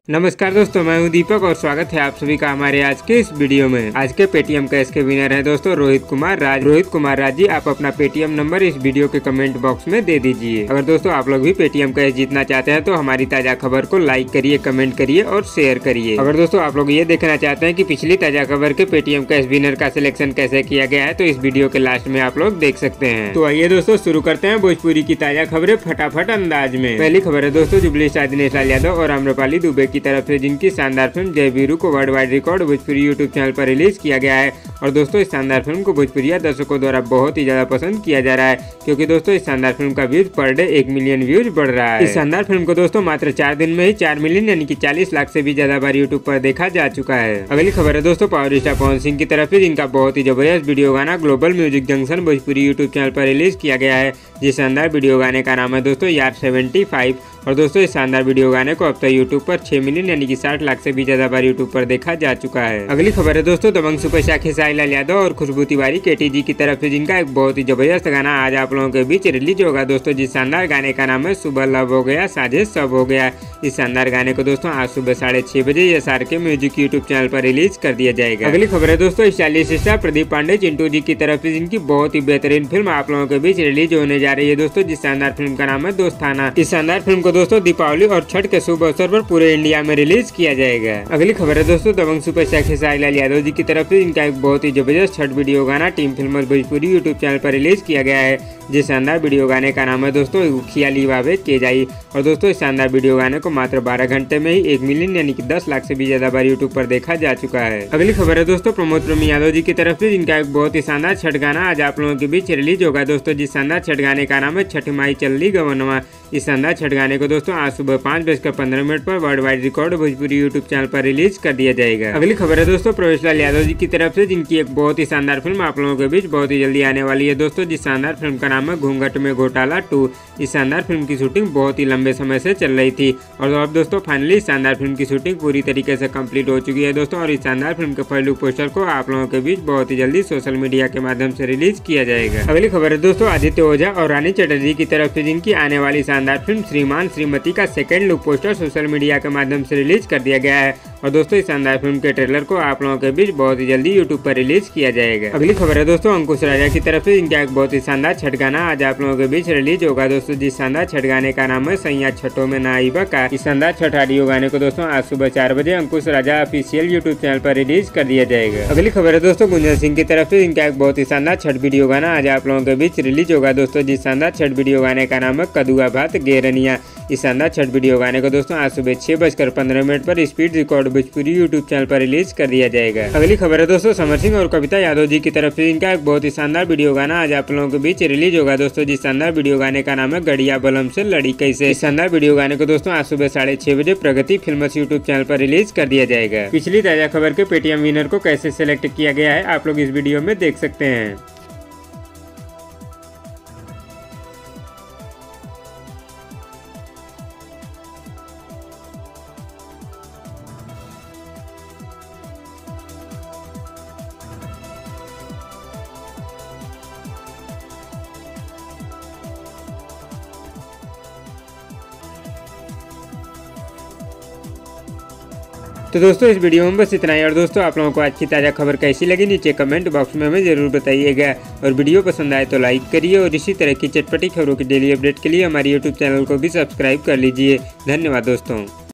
नमस्कार दोस्तों, मैं हूं दीपक और स्वागत है आप सभी का हमारे आज के इस वीडियो में। आज के पेटीएम कैश के विनर हैं दोस्तों रोहित कुमार राज जी, आप अपना पेटीएम नंबर इस वीडियो के कमेंट बॉक्स में दे दीजिए। अगर दोस्तों आप लोग भी पेटीएम कैश जीतना चाहते हैं तो हमारी ताजा खबर को लाइक करिए, कमेंट करिए और शेयर करिए। अगर दोस्तों आप लोग ये देखना चाहते हैं कि पिछली ताजा खबर के पेटीएम कैश विनर का सिलेक्शन कैसे किया गया है तो इस वीडियो के लास्ट में आप लोग देख सकते हैं। तो आइए दोस्तों शुरू करते हैं भोजपुरी की ताजा खबरें फटाफट अंदाज में। पहली खबर है दोस्तों जुबली स्टार दिनेश लाल यादव और आम्रपाली दुबे की तरफ से, जिनकी शानदार फिल्म जय वीरू को world wide record Bhojpuri YouTube channel पर रिलीज किया गया है। और दोस्तों इस शानदार फिल्म को भोजपुरिया दर्शकों द्वारा बहुत ही ज्यादा पसंद किया जा रहा है, क्योंकि दोस्तों इस शानदार फिल्म का views per day 1 million views बढ़ रहा है। इस शानदार फिल्म को दोस्तों मात्र 4 दिन में ही 4 मिलियन यानी कि 40 लाख से भी ज्यादा बार यूट्यूब पर देखा जा चुका है। अगली खबर है दोस्तों पावर स्टार पवन सिंह की तरफ से, जिनका बहुत ही जबरदस्त वीडियो गाना global music junction Bhojpuri YouTube channel पर रिलीज किया गया है। जिस शानदार वीडियो गाने का नाम है दोस्तों यार 75। और दोस्तों इस शानदार वीडियो गाने को अब तक यूट्यूब पर 6 मिलियन यानी कि 60 लाख से भी ज्यादा बार यूट्यूब पर देखा जा चुका है। अगली खबर है दोस्तों दबंग सुपरस्टार खेसारी लाल यादव और खुशबू तिवारी KTG की तरफ से, जिनका एक बहुत ही जबरदस्त गाना आज आप लोगों के बीच रिलीज होगा दोस्तों। जिस शानदार गाने का नाम है सुबह लव हो गया साझे सब हो गया। इस शानदार गाने को दोस्तों आज सुबह 6:30 बजे SR के म्यूजिक यूट्यूब चैनल पर रिलीज कर दिया जाएगा। अगली खबर है दोस्तों स्टाइलिश स्टार प्रदीप पांडे चिंटू जी की तरफ से, जिनकी बहुत ही बेहतरीन फिल्म आप लोगों के बीच रिलीज होने जा रही है दोस्तों। जिस शानदार फिल्म का नाम है दोस्ताना। इस शानदार फिल्म को दोस्तों दीपावली और छठ के शुभ अवसर पर पूरे इंडिया में रिलीज किया जाएगा। अगली खबर है दोस्तों दबंग सुपरस्टार खेसारी लाल यादव जी की तरफ से, इनका एक बहुत ही जबरदस्त छठ वीडियो गाना टीम फिल्मर्स भोजपुरी यूट्यूब चैनल पर रिलीज किया गया है। जिस शानदार वीडियो गाने का नाम है दोस्तों खियाली वावे के जाई। और दोस्तों इस शानदार वीडियो गाने को मात्र 12 घंटे में ही 1 मिलियन यानी कि 10 लाख से भी ज्यादा बार यूट्यूब पर देखा जा चुका है। अगली खबर है दोस्तों प्रमोद प्रेमी यादव जी की तरफ से, जिनका एक बहुत ही शानदार छठ गाना आज आप लोगों के बीच रिलीज होगा दोस्तों। जिस शानदार छठ गाने का नाम है छठ माई चल्ली गवनवा। इस शानदार छठ गाने को दोस्तों आज सुबह 5:15 पर world wide record Bhojpuri YouTube channel पर रिलीज कर दिया जाएगा। अगली खबर है दोस्तों प्रवेश लाल यादव जी की तरफ से, जिनकी एक बहुत ही शानदार फिल्म आप लोगों के बीच बहुत ही जल्दी आने वाली है दोस्तों। जिस शानदार फिल्म का नाम है घूंघट में घोटाला 2। इस शानदार फिल्म की शूटिंग बहुत ही लंबे समय से चल रही थी और अब दोस्तों फाइनली इस शानदार फिल्म की शूटिंग पूरी तरीके से कंप्लीट हो चुकी है दोस्तों। और इस शानदार फिल्म के फर्स्ट लुक पोस्टर को आप लोगों के बीच बहुत ही जल्दी सोशल मीडिया के माध्यम से रिलीज किया जाएगा। अगली खबर है दोस्तों आदित्य ओझा और रानी चटर्जी की तरफ से, जिनकी आने वाली शानदार फिल्म श्रीमान श्रीमती का second look poster social media के माध्यम से रिलीज कर दिया गया है। और दोस्तों इस शानदार फिल्म के ट्रेलर को आप लोगों के बीच बहुत ही जल्दी यूट्यूब पर रिलीज किया जाएगा। अगली खबर है दोस्तों अंकुश राजा की तरफ से, जिनका एक बहुत ही शानदार छठ गाना आज आप लोगों के बीच रिलीज होगा दोस्तों। जिस शानदार छठ गाने का नाम है सैया छठों में नाइबा का। इस शानदार छठ ऑडियो गाने को दोस्तों आज सुबह 4 बजे अंकुश राजा ऑफिशियल यूट्यूब चैनल पर रिलीज कर दिया जाएगा। अगली खबर है दोस्तों गुंजन सिंह की तरफ से, जिनका एक बहुत ही शानदार छठ वीडियो गाना आज आप लोगों के बीच रिलीज होगा दोस्तों। जिस शानदार छठ वीडियो गाने का नाम है कदुआ भात गेरनिया। इस शानदार छठ वीडियो गाने को दोस्तों आज सुबह 6:15 पर speed record Bhojpuri YouTube channel पर रिलीज कर दिया जाएगा। अगली खबर है दोस्तों समर सिंह और कविता यादव जी की तरफ से, इनका एक बहुत ही शानदार वीडियो गाना आज आप लोगों के बीच रिलीज होगा दोस्तों। जिस शानदार वीडियो गाने का नाम है गड़िया बलम से लड़ी कैसे। इस शानदार वीडियो गाने को दोस्तों आज सुबह 6:30 बजे प्रगति फिल्म्स यूट्यूब चैनल पर रिलीज कर दिया जाएगा। पिछली ताजा खबर के पेटीएम विनर को कैसे सिलेक्ट किया गया है आप लोग इस वीडियो में देख सकते हैं। तो दोस्तों इस वीडियो में बस इतना ही। और दोस्तों आप लोगों को आज की ताज़ा खबर कैसी लगी नीचे कमेंट बॉक्स में हमें जरूर बताइएगा। और वीडियो पसंद आए तो लाइक करिए और इसी तरह की चटपटी खबरों की डेली अपडेट के लिए हमारे यूट्यूब चैनल को भी सब्सक्राइब कर लीजिए। धन्यवाद दोस्तों।